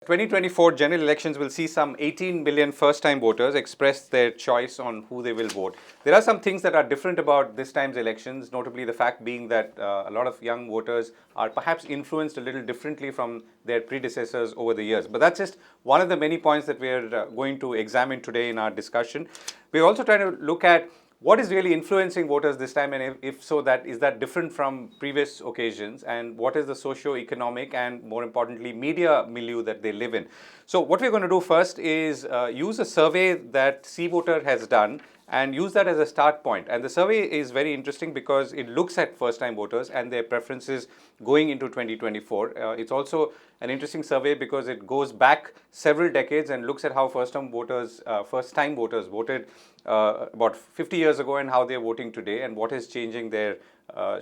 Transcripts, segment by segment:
2024 general elections will see some 18 million first-time voters express their choice on who they will vote. There are some things that are different about this time's elections, notably the fact being that a lot of young voters are perhaps influenced a little differently from their predecessors over the years. But that's just one of the many points that we're going to examine today in our discussion. We're also trying to look at what is really influencing voters this time, and if so, is that different from previous occasions, and what is the socio-economic and, more importantly, media milieu that they live in? So what we're going to do first is use a survey that CVoter has done and use that as a start point. And the survey is very interesting because it looks at first-time voters and their preferences going into 2024. It's also an interesting survey because it goes back several decades and looks at how first-time voters voted about 50 years ago and how they're voting today and what is changing their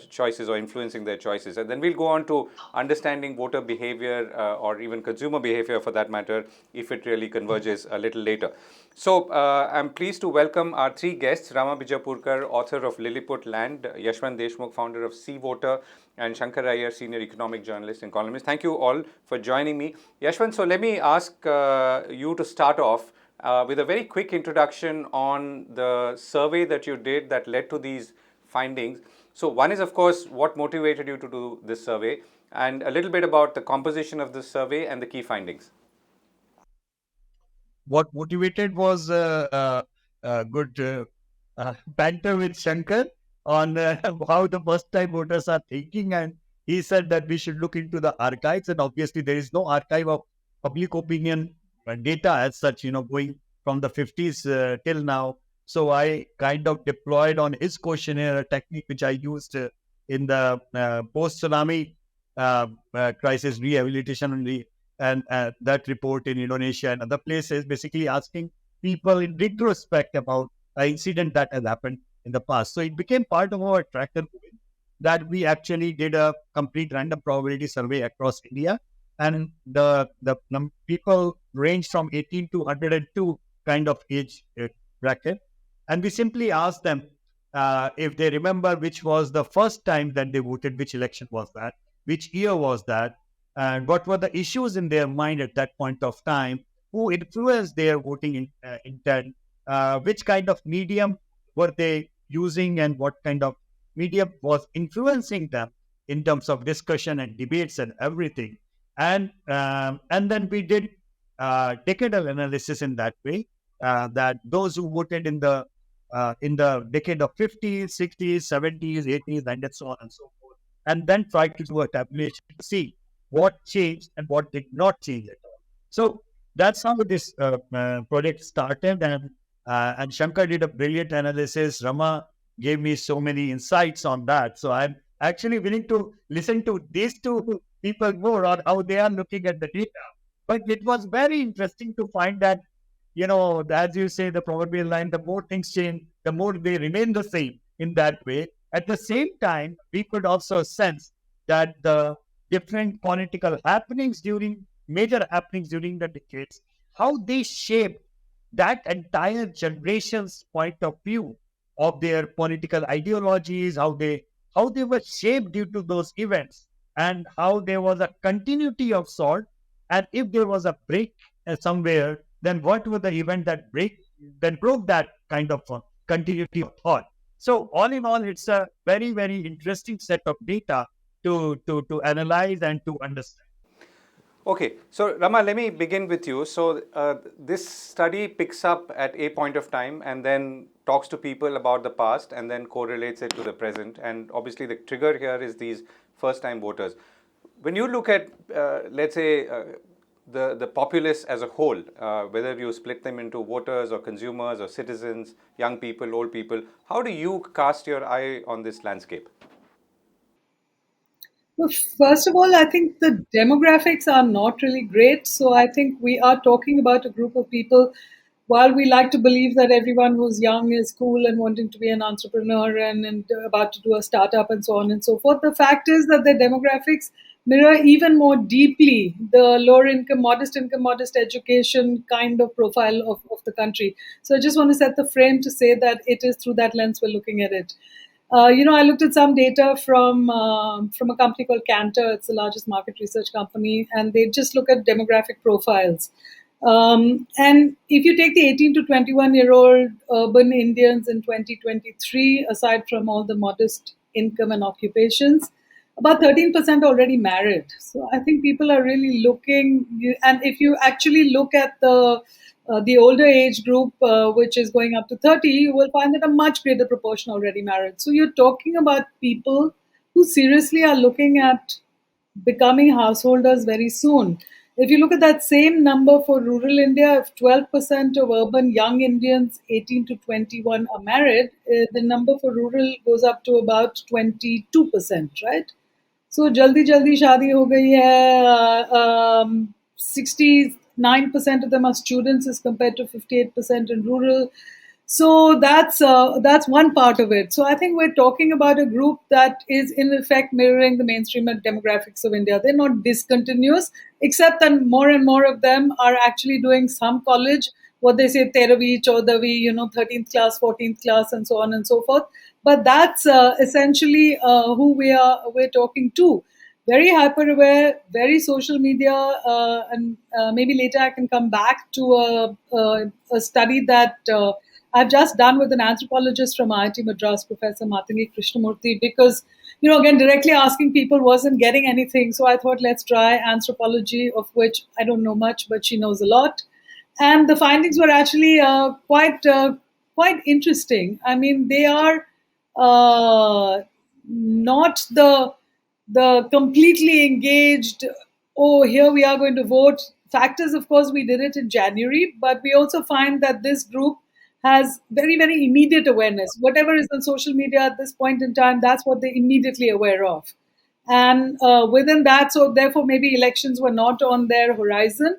choices or influencing their choices. And then we'll go on to understanding voter behavior or even consumer behavior for that matter, if it really converges a little later. So I'm pleased to welcome our three guests: Rama Bijapurkar, author of Lilliput Land; Yashwant Deshmukh, founder of CVoter; and Shankkar Aiyar, senior economic journalist and columnist. Thank you all for joining me. Yashwant, so let me ask you to start off with a very quick introduction on the survey that you did that led to these findings. So one is, of course, what motivated you to do this survey, and a little bit about the composition of this survey and the key findings. What motivated was good banter with Shankkar on how the first-time voters are thinking, and he said that we should look into the archives, and obviously there is no archive of public opinion data as such, going from the 50s till now. So I kind of deployed on his questionnaire a technique which I used in the post-tsunami crisis rehabilitation and that report in Indonesia and other places, basically asking people in retrospect about an incident that has happened in the past. So it became part of our tracker that we actually did a complete random probability survey across India, and the people ranged from 18 to 102 kind of age bracket, and we simply asked them if they remember which was the first time that they voted, which election was that, which year was that, and what were the issues in their mind at that point of time, who influenced their voting intent, which kind of medium were they using, and what kind of medium was influencing them in terms of discussion and debates and everything. And then we did decadal analysis in that way, that those who voted in the decade of 50s, 60s, 70s, 80s, and so on and so forth, and then try to do a tabulation to see what changed and what did not change at all. So that's how this project started, and Shankkar did a brilliant analysis. Rama gave me so many insights on that. So I'm actually willing to listen to these two people more on how they are looking at the data. But it was very interesting to find that, as you say, the proverbial line, the more things change, the more they remain the same in that way. At the same time, we could also sense that the different political major happenings during the decades, how they shaped that entire generation's point of view of their political ideologies, how they were shaped due to those events, and how there was a continuity of sort. And if there was a break somewhere, then what was the event that broke that kind of continuity of thought? So all in all, it's a very, very interesting set of data to analyze and to understand. Okay, so Rama, let me begin with you. So this study picks up at a point of time and then talks to people about the past and then correlates it to the present. And obviously the trigger here is these first-time voters. When you look at, let's say, the populace as a whole, whether you split them into voters or consumers or citizens, young people, old people, how do you cast your eye on this landscape? Well, first of all, I think the demographics are not really great. So I think we are talking about a group of people. While we like to believe that everyone who's young is cool and wanting to be an entrepreneur and about to do a startup and so on and so forth, the fact is that the demographics mirror even more deeply the lower income, modest education kind of profile of the country. So I just want to set the frame to say that it is through that lens we're looking at it. I looked at some data from a company called Cantor. It's the largest market research company, and they just look at demographic profiles. And if you take the 18 to 21-year-old urban Indians in 2023, aside from all the modest income and occupations, about 13% already married. So I think people are really looking, and if you actually look at the older age group, which is going up to 30, you will find that a much greater proportion already married. So you're talking about people who seriously are looking at becoming householders very soon. If you look at that same number for rural India, if 12% of urban young Indians 18 to 21 are married, the number for rural goes up to about 22%, right? So jaldi jaldi शादी हो गई है. 69% of them are students as compared to 58% in rural. So that's one part of it. So I think we're talking about a group that is in effect mirroring the mainstream demographics of India. They're not discontinuous, except that more and more of them are actually doing some college, what they say, 13वीं, 14वीं, 13th class, 14th class, and so on and so forth. But that's essentially who we're talking to. Very hyper aware, very social media, and maybe later I can come back to a study that I've just done with an anthropologist from IIT Madras, Professor Matangi Krishnamurthy, because again, directly asking people wasn't getting anything. So I thought, let's try anthropology, of which I don't know much, but she knows a lot. And the findings were actually quite interesting. I mean, they are not the completely engaged, oh, here we are going to vote. Fact is, of course, we did it in January, but we also find that this group has very, very immediate awareness. Whatever is on social media at this point in time, that's what they're immediately aware of. And within that, so therefore, maybe elections were not on their horizon.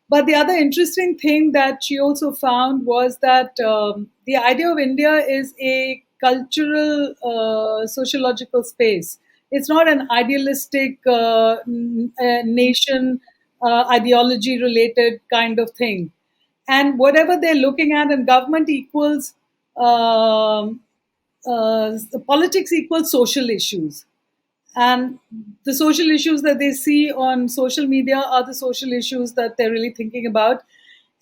But the other interesting thing that she also found was that the idea of India is a cultural, sociological space. It's not an idealistic nation, ideology related kind of thing. And whatever they're looking at, and government equals the politics equals social issues. And the social issues that they see on social media are the social issues that they're really thinking about.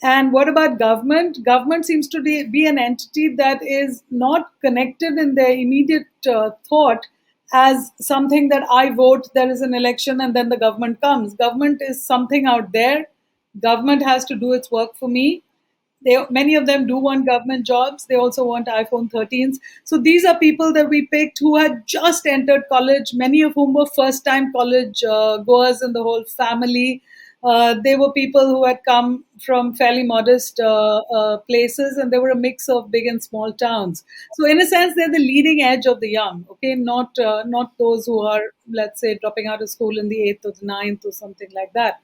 And what about government? Government seems to be an entity that is not connected in their immediate thought as something that I vote, there is an election, and then the government comes. Government is something out there. Government has to do its work for me. Many of them do want government jobs. They also want iPhone 13s. So these are people that we picked who had just entered college, many of whom were first-time college goers in the whole family. They were people who had come from fairly modest places, and they were a mix of big and small towns. So in a sense, they're the leading edge of the young, okay? Not those who are, let's say, dropping out of school in the 8th or the 9th or something like that.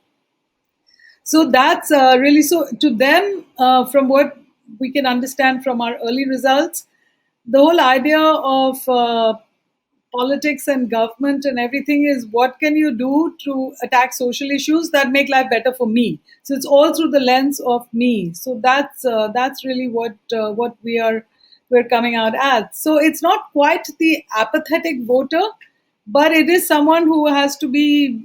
So that's really, so to them, from what we can understand from our early results, the whole idea of politics and government and everything is, what can you do to attack social issues that make life better for me? So it's all through the lens of me. So that's really what we're coming out as. So it's not quite the apathetic voter, but it is someone who has to be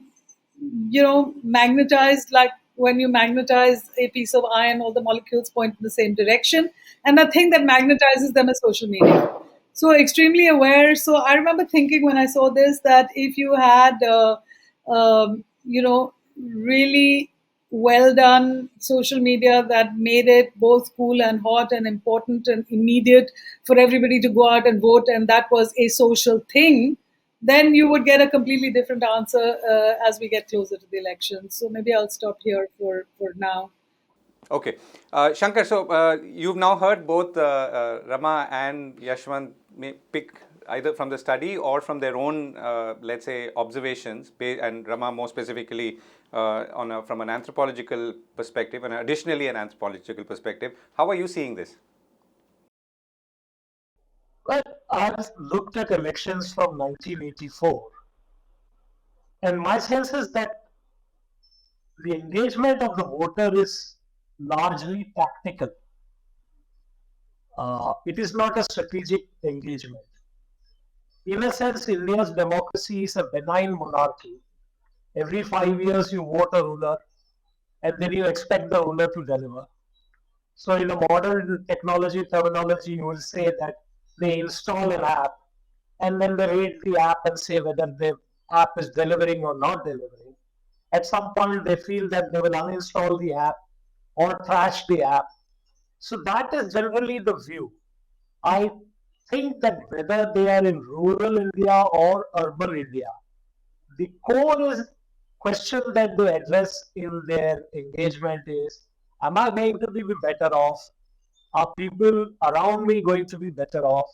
magnetized, like when you magnetize a piece of iron, all the molecules point in the same direction. And the thing that magnetizes them is social media. So extremely aware. So I remember thinking when I saw this that if you had, really well done social media that made it both cool and hot and important and immediate for everybody to go out and vote, and that was a social thing, then you would get a completely different answer as we get closer to the election. So maybe I'll stop here for now. Okay. Shankkar, so you've now heard both Rama and Yashwant may pick either from the study or from their own, let's say, observations, and Rama more specifically from an anthropological perspective, and additionally an anthropological perspective. How are you seeing this? Well, I've looked at elections from 1984, and my sense is that the engagement of the voter is largely tactical. It is not a strategic engagement. In a sense, India's democracy is a benign monarchy. Every 5 years, you vote a ruler, and then you expect the ruler to deliver. So, in a modern technology terminology, you will say that they install an app and then they rate the app and say whether the app is delivering or not delivering. At some point, they feel that they will uninstall the app or trash the app. So, that is generally the view. I think that whether they are in rural India or urban India, the core is question that they address in their engagement is, am I going to be better off? Are people around me going to be better off?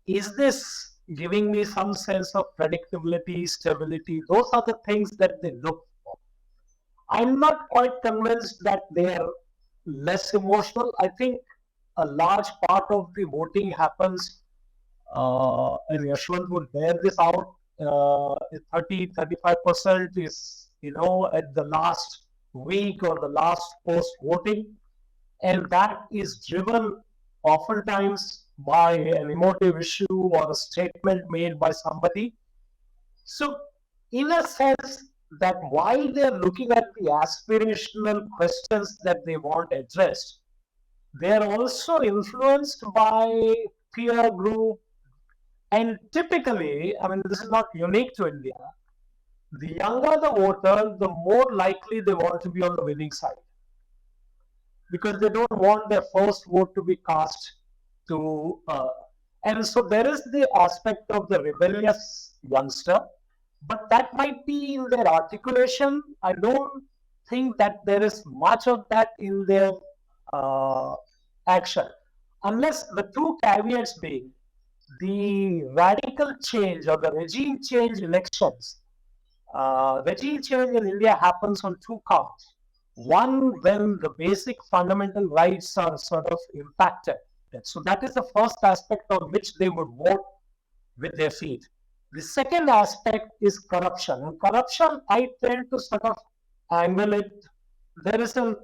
Is this giving me some sense of predictability, stability? Those are the things that they look for. I'm not quite convinced that they are less emotional. I think a large part of the voting happens, and Yashwant would bear this out. 30-35% is, at the last week or the last post voting, and that is driven oftentimes by an emotive issue or a statement made by somebody. So, in a sense, that while they're looking at the aspirational questions that they want addressed, they're also influenced by peer group. And typically, I mean, this is not unique to India. The younger the voter, the more likely they want to be on the winning side, because they don't want their first vote to be cast to. And so there is the aspect of the rebellious youngster, but that might be in their articulation. I don't think that there is much of that in their uh, action, unless the two caveats being the radical change or the regime change elections. Regime change in India happens on two counts. One, when the basic fundamental rights are sort of impacted. So that is the first aspect on which they would vote with their feet. The second aspect is corruption. And corruption, I tend to sort of angle it. There is an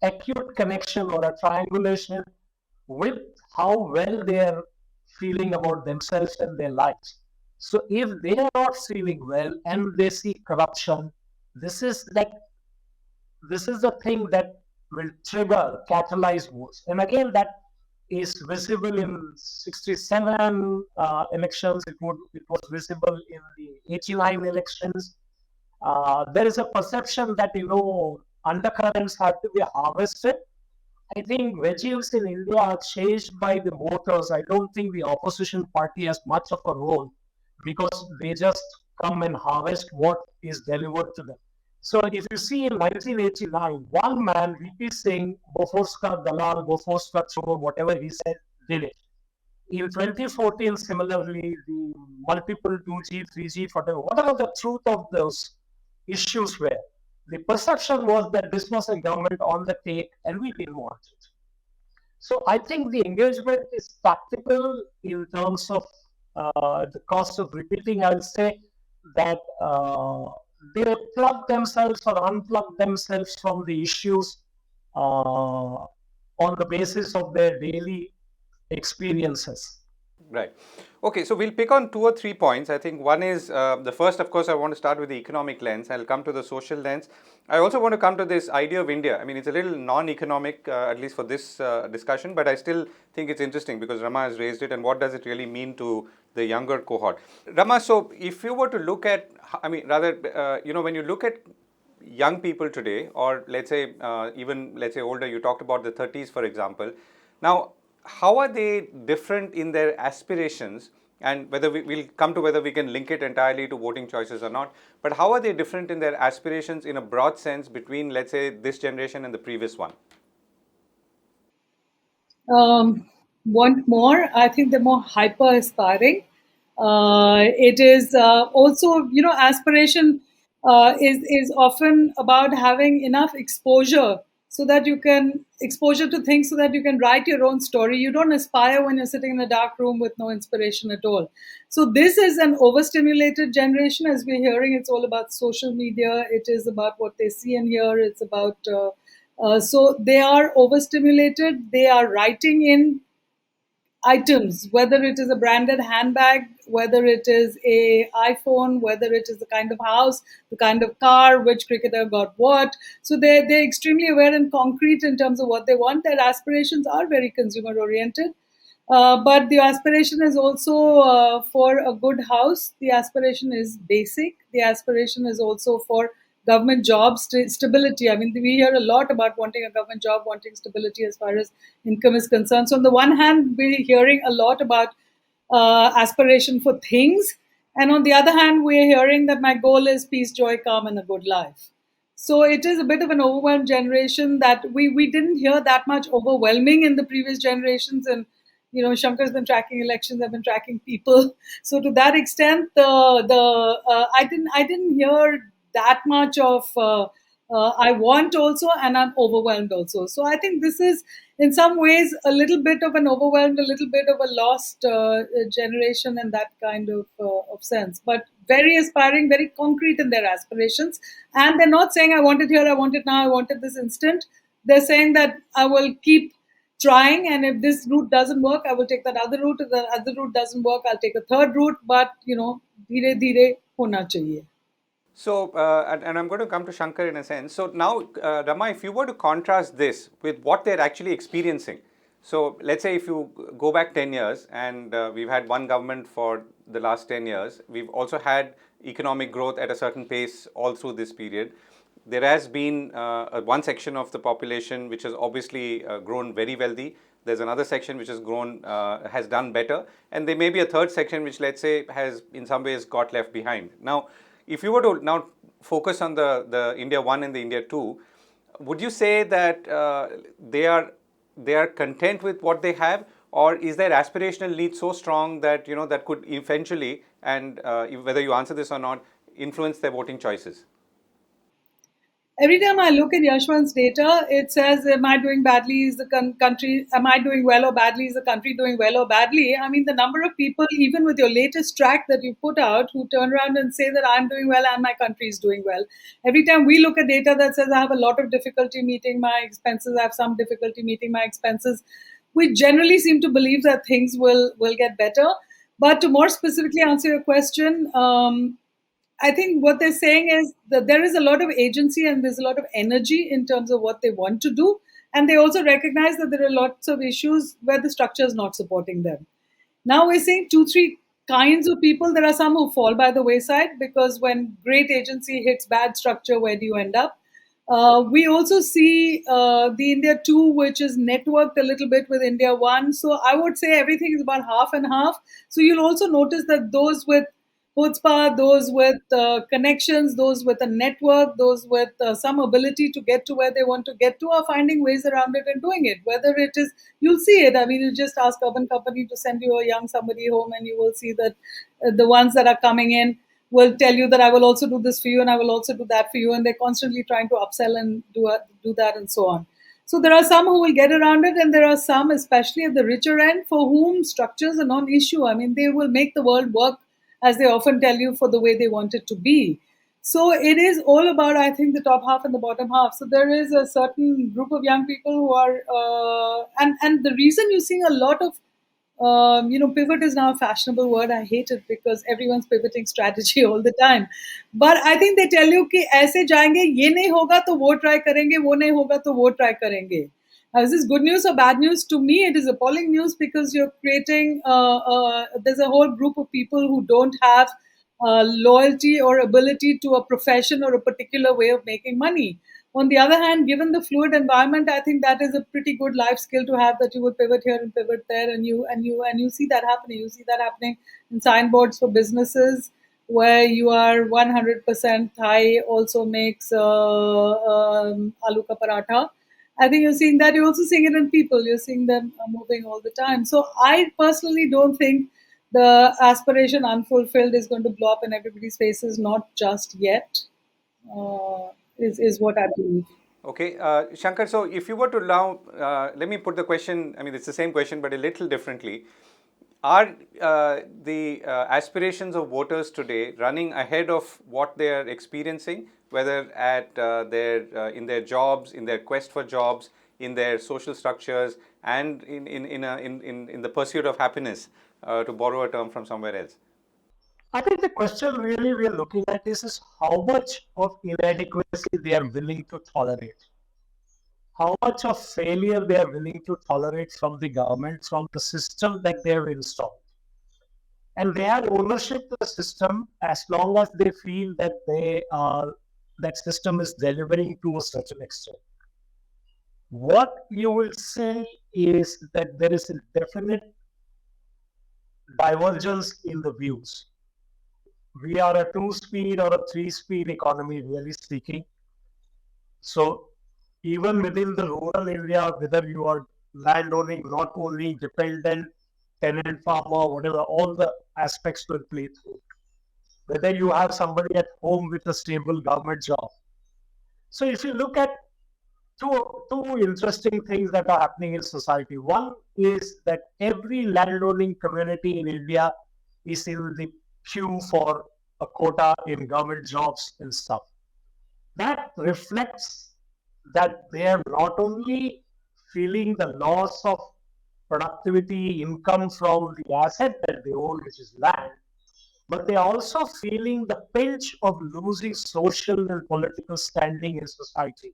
acute connection or a triangulation with how well they are feeling about themselves and their lives. So if they are not feeling well and they see corruption, this is like this is the thing that will trigger, catalyze votes. And again, that is visible in 67 elections. It was visible in the 89 elections. There is a perception that undercurrents have to be harvested. I think regimes in India are changed by the voters. I don't think the opposition party has much of a role because they just come and harvest what is delivered to them. So if you see in 1989, one man, VP Singh, Bofoska Dalal, Bofoska Chor, whatever he said, did it. In 2014, similarly, the multiple 2G, 3G, whatever the truth of those issues were, the perception was that this was a government on the take and we didn't want it. So I think the engagement is practical in terms of the cost of repeating. I would say that they plug themselves or unplug themselves from the issues on the basis of their daily experiences. Right. Okay, so we'll pick on two or three points. I think one is the first, of course, I want to start with the economic lens. I'll come to the social lens. I also want to come to this idea of India. I mean, it's a little non-economic, at least for this discussion, but I still think it's interesting because Rama has raised it and what does it really mean to the younger cohort. Rama, so if you were to look at, I mean, rather, when you look at young people today, or let's say even, let's say older, you talked about the 30s, for example. Now, how are they different in their aspirations, and whether we'll come to whether we can link it entirely to voting choices or not, but how are they different in their aspirations in a broad sense between, let's say, this generation and the previous one? Want more. I think they're more hyper aspiring. It is also, aspiration is often about having enough exposure so that you can exposure to things so that you can write your own story. You don't aspire when you're sitting in a dark room with no inspiration at all. So this is an overstimulated generation, as we're hearing. It's all about social media. It is about what they see and hear. It's about so they are overstimulated. They are writing in items, whether it is a branded handbag, whether it is a iPhone, whether it is the kind of house, the kind of car, which cricketer got what. So they're extremely aware and concrete in terms of what they want. Their aspirations are very consumer oriented. But the aspiration is also for a good house. The aspiration is basic. The aspiration is also for government jobs, stability. I mean, we hear a lot about wanting a government job, wanting stability as far as income is concerned. So, on the one hand, we're hearing a lot about aspiration for things. And on the other hand, we're hearing that my goal is peace, joy, calm, and a good life. So it is a bit of an overwhelmed generation that we didn't hear that much overwhelming in the previous generations. And Shankhar's been tracking elections. I've been tracking people. So to that extent, I didn't hear that much of I want also, and I'm overwhelmed also. So I think this is in some ways a little bit of an overwhelmed, a little bit of a lost generation in that kind of sense. But very aspiring, very concrete in their aspirations, and they're not saying I want it here, I want it now, I want it this instant. They're saying that I will keep trying, and if this route doesn't work, I will take that other route. If the other route doesn't work, I'll take a third route. But धीरे धीरे होना चाहिए. So, and I'm going to come to Shankkar in a sense. So now, Rama, if you were to contrast this with what they're actually experiencing, so let's say if you go back 10 years, and we've had one government for the last 10 years, we've also had economic growth at a certain pace all through this period. There has been one section of the population which has obviously grown very wealthy. There's another section which has grown, has done better, and there may be a third section which, let's say, has in some ways got left behind. Now, if you were to now focus on the India 1 and the India 2, would you say that they are content with what they have, or is their aspirational need so strong that that could eventually, and whether you answer this or not, influence their voting choices? Every time I look at Yashwant's data, it says, am I doing badly? Is the country, am I doing well or badly? Is the country doing well or badly? I mean, the number of people, even with your latest track that you put out, who turn around and say that I'm doing well and my country is doing well. Every time we look at data that says I have a lot of difficulty meeting my expenses, I have some difficulty meeting my expenses, we generally seem to believe that things will get better. But to more specifically answer your question, I think what they're saying is that there is a lot of agency and there's a lot of energy in terms of what they want to do. And they also recognize that there are lots of issues where the structure is not supporting them. Now we're seeing two, three kinds of people. There are some who fall by the wayside because when great agency hits bad structure, where do you end up? We also see the India 2, which is networked a little bit with India 1. So I would say everything is about half and half. So you'll also notice that those with chutzpah, those with connections, those with a network, those with some ability to get to where they want to get to are finding ways around it and doing it. Whether it is, you'll see it. I mean, you just ask Urban Company to send you a young somebody home and you will see that the ones that are coming in will tell you that I will also do this for you and I will also do that for you. And they're constantly trying to upsell and do that and so on. So there are some who will get around it, and there are some, especially at the richer end, for whom structures are non-issue. I mean, they will make the world work, as they often tell you, for the way they want it to be. So it is all about, I think, the top half and the bottom half. So there is a certain group of young people who are, and the reason you're seeing a lot of, pivot is now a fashionable word. I hate it because everyone's pivoting strategy all the time. But I think they tell you कि ऐसे जाएंगे, ये नहीं होगा तो वो try करेंगे, वो नहीं होगा तो वो try करेंगे. Now, is this good news or bad news? To me, it is appalling news because you're creating, there's a whole group of people who don't have loyalty or ability to a profession or a particular way of making money. On the other hand, given the fluid environment, I think that is a pretty good life skill to have, that you would pivot here and pivot there, and you see that happening. You see that happening in signboards for businesses where you are 100% Thai also makes aloo ka paratha. I think you're seeing that. You're also seeing it in people. You're seeing them moving all the time. So I personally don't think the aspiration unfulfilled is going to blow up in everybody's faces, not just yet, is what I believe. Okay, Shankkar, so if you were to now, let me put the question, I mean, it's the same question, but a little differently. Are the aspirations of voters today running ahead of what they are experiencing, whether at in their jobs, in their quest for jobs, in their social structures, and in the pursuit of happiness, to borrow a term from somewhere else? I think the question really we are looking at is how much of inadequacy they are willing to tolerate, how much of failure they are willing to tolerate from the government, from the system that they have installed. And they have ownership to the system as long as they feel that that system is delivering to a certain extent. What you will see is that there is a definite divergence in the views. We are a 2-speed or a 3-speed economy, really speaking. So even within the rural area, whether you are landowning, not only dependent, tenant farmer, whatever, all the aspects will play through. Whether you have somebody at home with a stable government job. So if you look at two interesting things that are happening in society. One is that every landowning community in India is in the queue for a quota in government jobs and stuff. That reflects that they are not only feeling the loss of productivity, income from the asset that they own, which is land, but they're also feeling the pinch of losing social and political standing in society.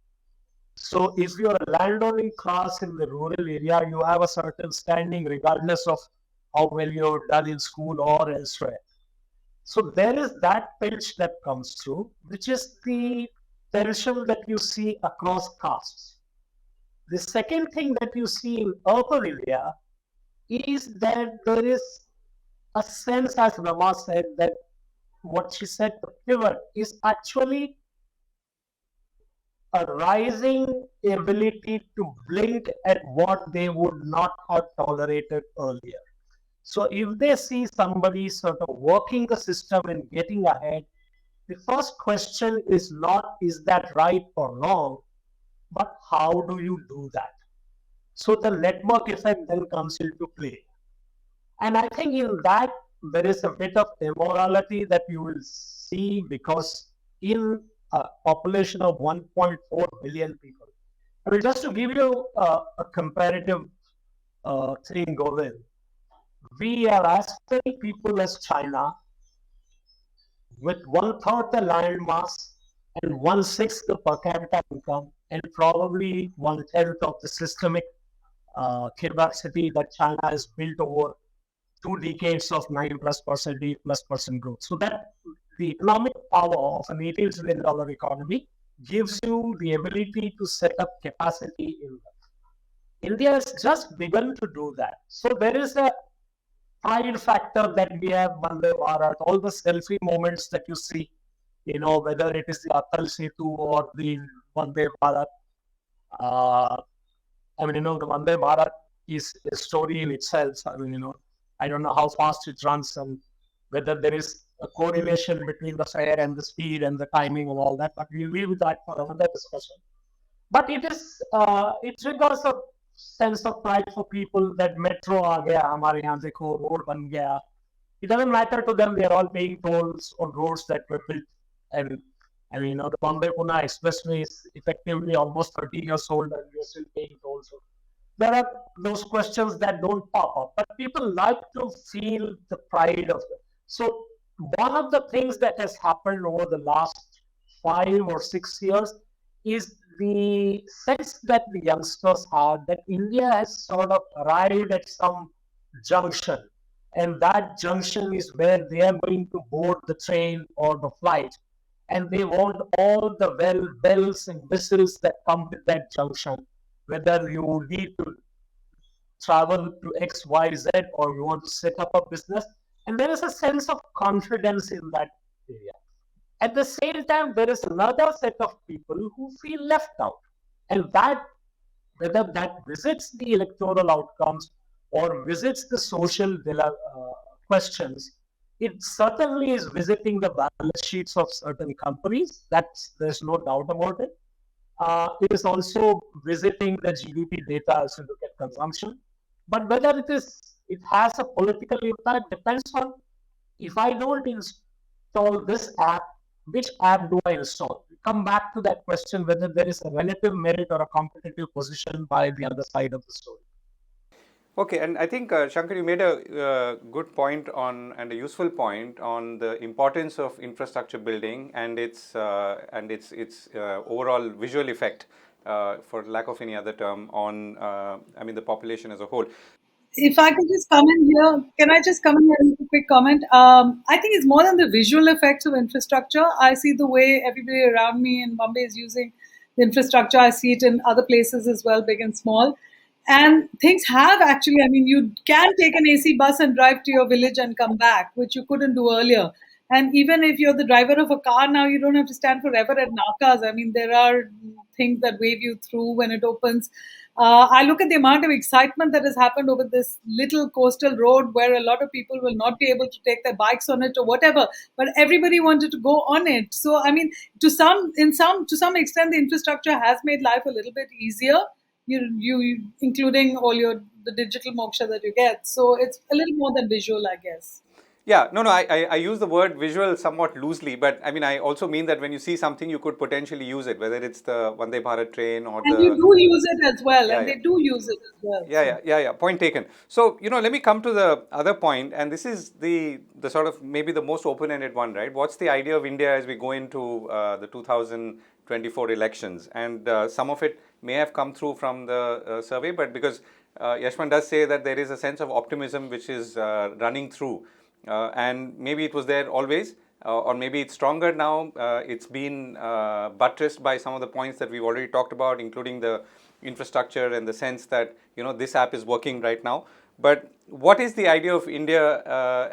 So if you're a landowning class in the rural area, you have a certain standing regardless of how well you've done in school or elsewhere. So there is that pinch that comes through, which is the tension that you see across castes. The second thing that you see in urban India is that there is a sense, as Rama said, that what she said, the pivot is actually a rising ability to blink at what they would not have tolerated earlier. So if they see somebody sort of working the system and getting ahead, the first question is not is that right or wrong, but how do you do that? So the network effect then comes into play. And I think in that there is a bit of immorality that you will see because in a population of 1.4 billion people. I mean, just to give you a comparative thing, Govind, we are as many people as China with 1/3 the land mass and 1/6 the per capita income and probably 1/10 of the systemic capacity that China has built over 2 decades of 9+%, 8+% growth. So that the economic power of an $18 trillion economy gives you the ability to set up capacity in that. India has just begun to do that. So there is a pride factor that we have Vande Bharat, all the selfie moments that you see, whether it is the Atal Setu or the Vande Bharat. The Vande Bharat is a story in itself. I don't know how fast it runs and whether there is a correlation between the fare and the speed and the timing and all that, but we'll leave that for another discussion. But it triggers a sense of pride for people that metro aa gaya, hamare yahan dekho, road ban gaya. It doesn't matter to them, they're all paying tolls on roads that were built. And the Bombay-Pune Expressway is effectively almost 30 years old and we're still paying tolls. So there are those questions that don't pop up, but people like to feel the pride of it. So one of the things that has happened over the last 5 or 6 years is the sense that the youngsters have that India has sort of arrived at some junction, and that junction is where they are going to board the train or the flight, and they want all the bells and whistles that come with that junction, whether you need to travel to X, Y, Z, or you want to set up a business. And there is a sense of confidence in that area. At the same time, there is another set of people who feel left out. And that, whether that visits the electoral outcomes or visits the social questions, it certainly is visiting the balance sheets of certain companies. There's no doubt about it. It is also visiting the GDP data as you look at consumption. But whether it has a political impact depends on if I don't install this app, which app do I install? Come back to that question whether there is a relative merit or a competitive position by the other side of the story. Okay, and I think Shankkar, you made a good point on and a useful point on the importance of infrastructure building and its overall visual effect, for lack of any other term, on I mean the population as a whole. If I could just come in here, can I just come in here with a quick comment? I think it's more than the visual effects of infrastructure. I see the way everybody around me in Bombay is using the infrastructure. I see it in other places as well, big and small. And things have actually, I mean, you can take an AC bus and drive to your village and come back, which you couldn't do earlier. And even if you're the driver of a car now, you don't have to stand forever at nakas. I mean, there are things that wave you through when it opens. I look at the amount of excitement that has happened over this little coastal road where a lot of people will not be able to take their bikes on it or whatever, but everybody wanted to go on it. So, I mean, to some extent, the infrastructure has made life a little bit easier. Including all the digital moksha that you get. So it's a little more than visual, I guess. Yeah, no, I use the word visual somewhat loosely, but I mean, I also mean that when you see something, you could potentially use it, whether it's the Vande Bharat train or And you the. do use it as well, Yeah, and yeah. they do use it as well. Yeah, yeah, yeah, yeah. Point taken. So, let me come to the other point, and this is the sort of maybe the most open-ended one, right? What's the idea of India as we go into the 2024 elections? And some of it may have come through from the survey, but because Yashwant does say that there is a sense of optimism which is running through, and maybe it was there always. Or maybe it's stronger now. It's been buttressed by some of the points that we've already talked about, including the infrastructure and the sense that this app is working right now. But what is the idea of India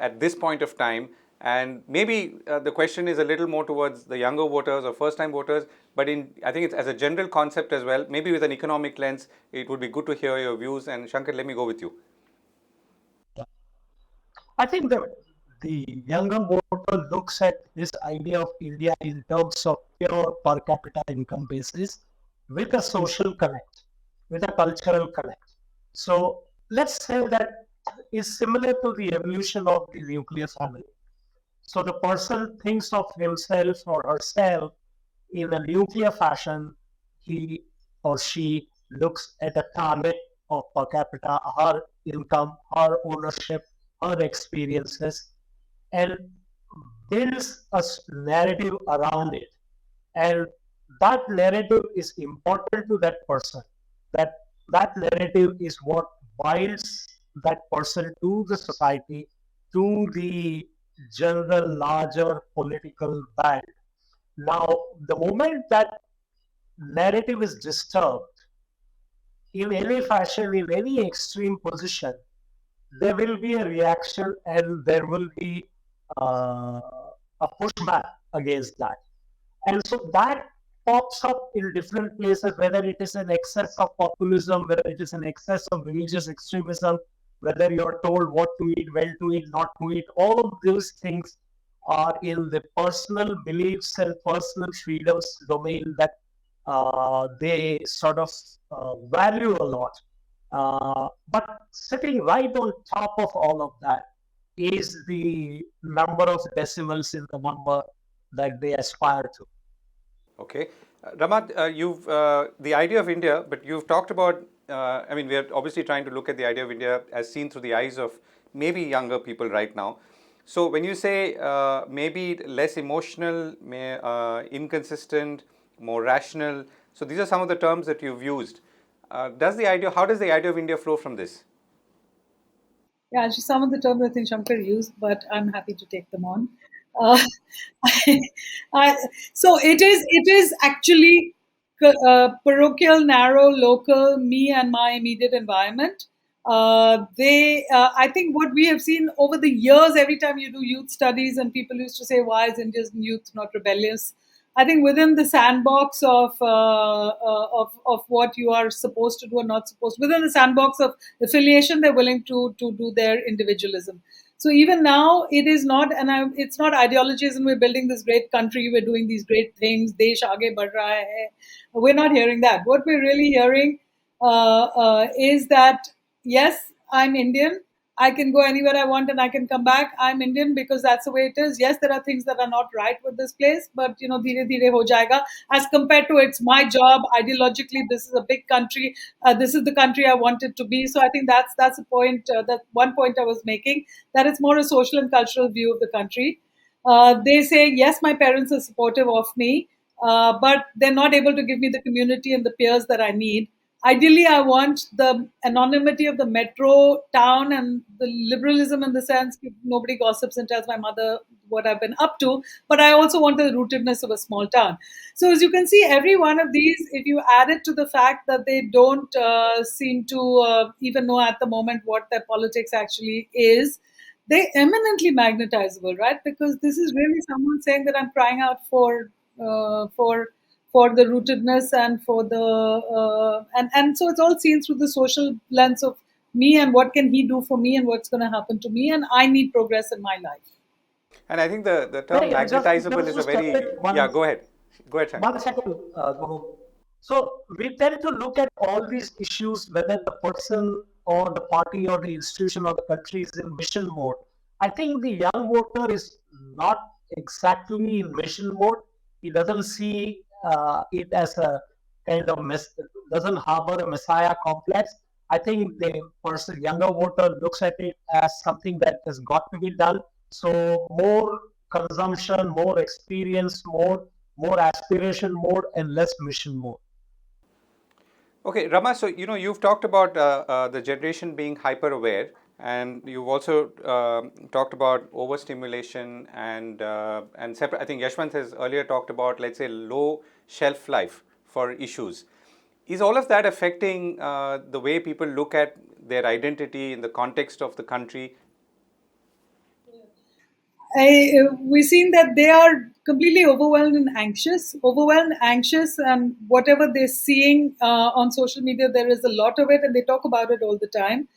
at this point of time? And maybe the question is a little more towards the younger voters or first-time voters. But I think it's as a general concept as well. Maybe with an economic lens, it would be good to hear your views. And Shankkar, let me go with you. I think the younger voter looks at this idea of India in terms of pure per capita income basis with a social connect, with a cultural connect. So let's say that is similar to the evolution of the nuclear family. So the person thinks of himself or herself in a nuclear fashion. He or she looks at a target of per capita, her income, her ownership, her experiences, and builds a narrative around it. And that narrative is important to that person. That that narrative is what binds that person to the society, to the general larger political band. Now, the moment that narrative is disturbed in any fashion, in any extreme position, there will be a reaction and there will be uh, a pushback against that. And so that pops up in different places, whether it is an excess of populism, whether it is an excess of religious extremism, whether you're told what to eat, when to eat, not to eat. All of those things are in the personal beliefs and personal freedoms domain that they sort of value a lot. But sitting right on top of all of that is the number of decimals in the number that they aspire to. Okay. Rama, you've the idea of India, but you've talked about, I mean, we're obviously trying to look at the idea of India as seen through the eyes of maybe younger people right now. So when you say maybe less emotional, inconsistent, more rational, so these are some of the terms that you've used. How does the idea of India flow from this? Yeah, actually, some of the terms I think Shankar used, but I'm happy to take them on. Uh, I, so it is actually parochial, narrow, local, me and my immediate environment. I think what we have seen over the years, every time you do youth studies, and people used to say, "Why is India's youth not rebellious?" I think within the sandbox of what you are supposed to do or not supposed, within the sandbox of affiliation, they're willing to do their individualism. So even now, it is not, it's not ideologism. We're building this great country. We're doing these great things. Desh aage badh raha hai. We're not hearing that. What we're really hearing is that yes, I'm Indian. I can go anywhere I want and I can come back. I'm Indian because that's the way it is. Yes, there are things that are not right with this place, but dheere dheere ho jayega. As compared to it's my job, ideologically, this is a big country. This is the country I want it to be. So I think that's a point. That one point I was making, that it's more a social and cultural view of the country. They say yes, my parents are supportive of me, but they're not able to give me the community and the peers that I need. Ideally, I want the anonymity of the metro town and the liberalism in the sense that nobody gossips and tells my mother what I've been up to. But I also want the rootedness of a small town. So, as you can see, every one of these, if you add it to the fact that they don't seem to even know at the moment what their politics actually is, they're eminently magnetizable, right? Because this is really someone saying that I'm crying out uh, for for the rootedness and for the and so it's all seen through the social lens of me and what can he do for me and what's going to happen to me, and I need progress in my life. And I think the term Right, and magnetizable just is to a step in very, yeah, go ahead. Go ahead, Shankar. 1 second, Guru. So we tend to look at all these issues, whether the person or the party or the institution or the country is in mission mode. I think the young voter is not exactly in mission mode. He doesn't see it as a kind of doesn't harbor a messiah complex. I think the person, younger voter, looks at it as something that has got to be done. So more consumption, more experience, more aspiration mode, and less mission mode. Okay, Rama, so you've talked about the generation being hyper aware, and you've also talked about overstimulation and separate. I think Yashwant has earlier talked about, let's say, low shelf life for issues. Is all of that affecting the way people look at their identity in the context of the country? We've seen that they are completely overwhelmed, anxious, and whatever they're seeing on social media, there is a lot of it, and they talk about it all the time.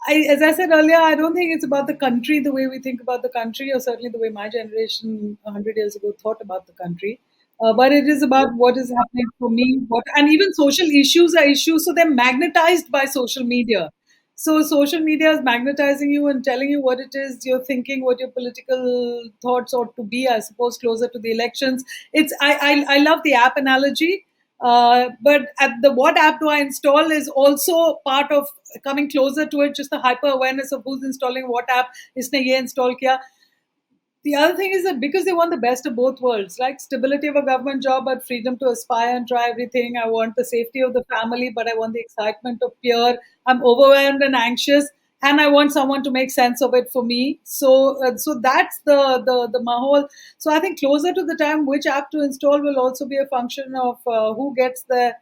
As I said earlier, I don't think it's about the country the way we think about the country, or certainly the way my generation 100 years ago thought about the country. But it is about what is happening for me, and even social issues are issues, so they're magnetized by social media. So social media is magnetizing you and telling you what it is you're thinking, what your political thoughts ought to be. I suppose closer to the elections, I love the app analogy, but at the what app do I install is also part of coming closer to it. Just the hyper awareness of who's installing what app, isne ye install kiya. The other thing is that because they want the best of both worlds, like stability of a government job, but freedom to aspire and try everything. I want the safety of the family, but I want the excitement of peer. I'm overwhelmed and anxious, and I want someone to make sense of it for me. So that's the mahal. So I think closer to the time, which app to install will also be a function of who gets the.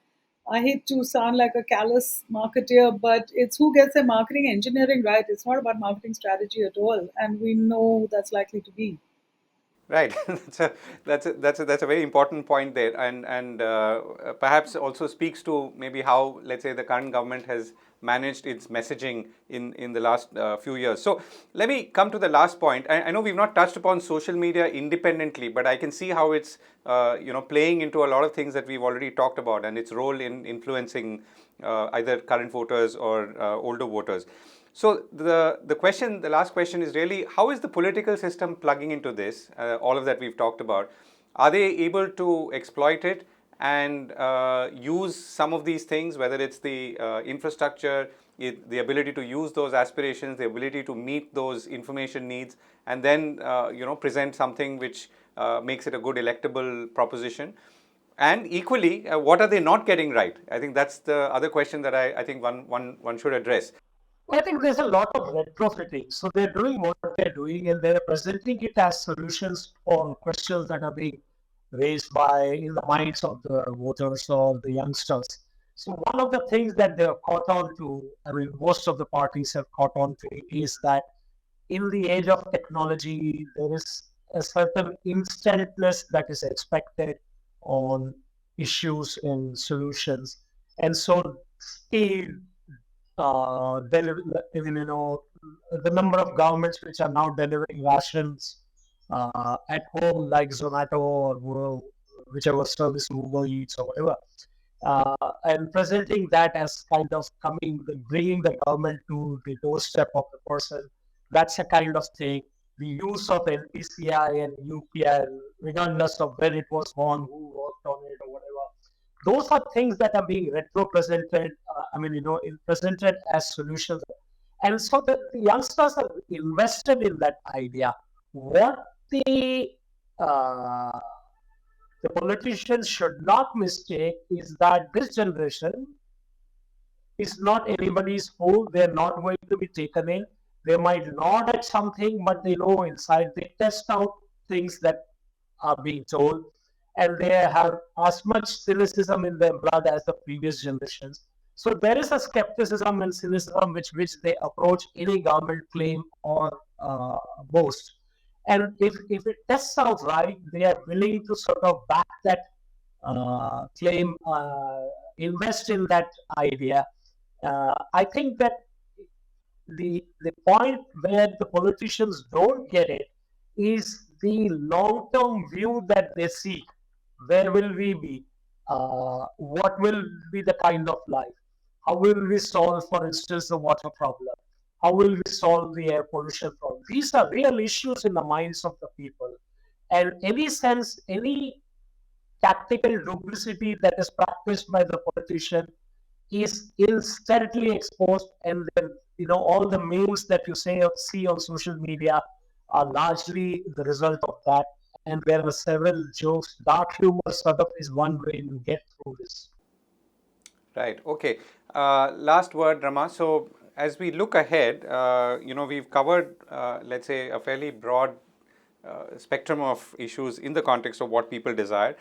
I hate to sound like a callous marketeer, but it's who gets their marketing engineering right. It's not about marketing strategy at all, and we know who that's likely to be. Right, that's a very important point there, and perhaps also speaks to maybe how, let's say, the current government has managed its messaging in the last few years. So let me come to the last point. I know we've not touched upon social media independently, but I can see how it's playing into a lot of things that we've already talked about, and its role in influencing either current voters or older voters. So the last question is really, how is the political system plugging into this? All of that we've talked about. Are they able to exploit it and use some of these things, whether it's the infrastructure, the ability to use those aspirations, the ability to meet those information needs, and then present something which makes it a good electable proposition? And equally, what are they not getting right? I think that's the other question that I think one should address. I think there's a lot of retrofitting. So they're doing what they're doing and they're presenting it as solutions for questions that are being raised by in the minds of the voters or the youngsters. So one of the things that they've caught on to, I mean, most of the parties have caught on to, is that in the age of technology, there is a certain instantness that is expected on issues and solutions. And so speed, the number of governments which are now delivering rations at home, like Zomato or whichever service, Uber Eats or whatever. and presenting that as kind of bringing the government to the doorstep of the person. That's a kind of thing. The use of NPCI and UPI, regardless of where it was born, who worked on it, or whatever. Those are things that are being presented. Presented as solutions, and so the youngsters are invested in that idea. What uh, the politicians should not mistake is that this generation is not anybody's fool. They're not going to be taken in. They might nod at something, but they know inside. They test out things that are being told, and they have as much cynicism in their blood as the previous generations. So there is a skepticism and cynicism which they approach any government claim or boast. And if it tests out right, they are willing to sort of back that claim, invest in that idea. I think that the point where the politicians don't get it is the long-term view that they seek. Where will we be? What will be the kind of life? How will we solve, for instance, the water problem? How will we solve the air pollution problem? These are real issues in the minds of the people. And any tactical duplicity that is practiced by the politician is instantly exposed, and then all the memes that you see on social media are largely the result of that. And there are several jokes. Dark humor sort of is one way to get through this. Right. Okay. Last word, Rama. So as we look ahead, we've covered, let's say, a fairly broad spectrum of issues in the context of what people desire,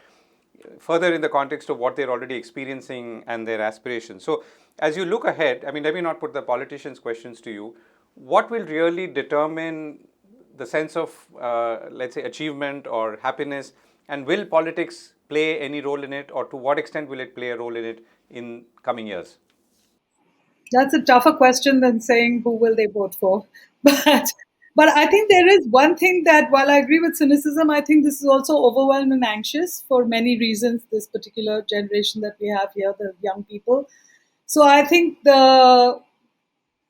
further in the context of what they're already experiencing and their aspirations. So as you look ahead, I mean, let me not put the politicians' questions to you. What will really determine the sense of, let's say, achievement or happiness, and will politics play any role in it, or to what extent will it play a role in it in coming years? That's a tougher question than saying who will they vote for. But I think there is one thing that, while I agree with cynicism, I think this is also overwhelmed and anxious for many reasons. This particular generation that we have here, the young people. So I think the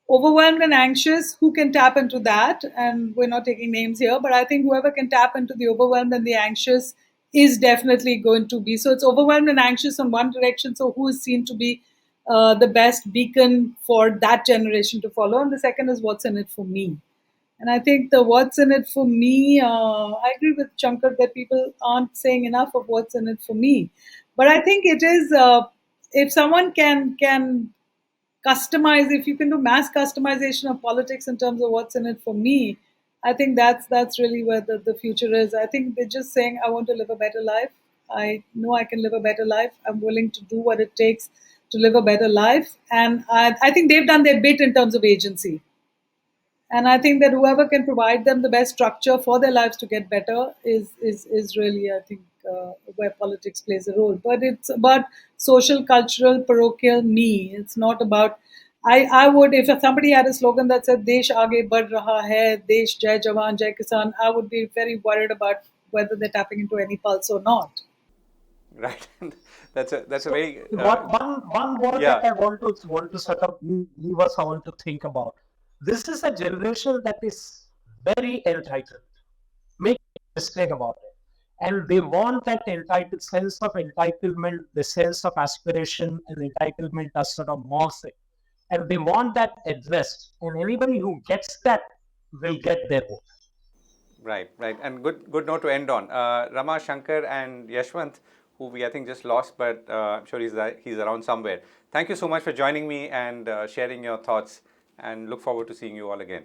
overwhelmed and anxious, who can tap into that? And we're not taking names here, but I think whoever can tap into the overwhelmed and the anxious is definitely going to be. So it's overwhelmed and anxious on one direction. So who is seen to be the best beacon for that generation to follow? And the second is what's in it for me. And I think the what's in it for me, I agree with Shankkar that people aren't saying enough of what's in it for me. But I think it is, if someone can customize, if you can do mass customization of politics in terms of what's in it for me, I think that's really where the future is. I think they're just saying, I want to live a better life. I know I can live a better life. I'm willing to do what it takes to live a better life. And I think they've done their bit in terms of agency. And I think that whoever can provide them the best structure for their lives to get better is really, I think, where politics plays a role. But it's about social, cultural, parochial me. It's not about. I would, if somebody had a slogan that said "Desh aage badh raha hai, Desh Jai Jawan Jai Kisan," I would be very worried about whether they're tapping into any pulse or not. Right. That's a very One word yeah. that I want to sort of leave us all to think about. This is a generation that is very entitled. Make no mistake about it. And they want that entitled sense of entitlement, the sense of aspiration and entitlement as sort of morphic. And they want that addressed. And anybody who gets that will get their vote. Right, right. And good note to end on. Rama, Shankkar, and Yashwant, who we I think just lost, but I'm sure he's around somewhere. Thank you so much for joining me and sharing your thoughts, and look forward to seeing you all again.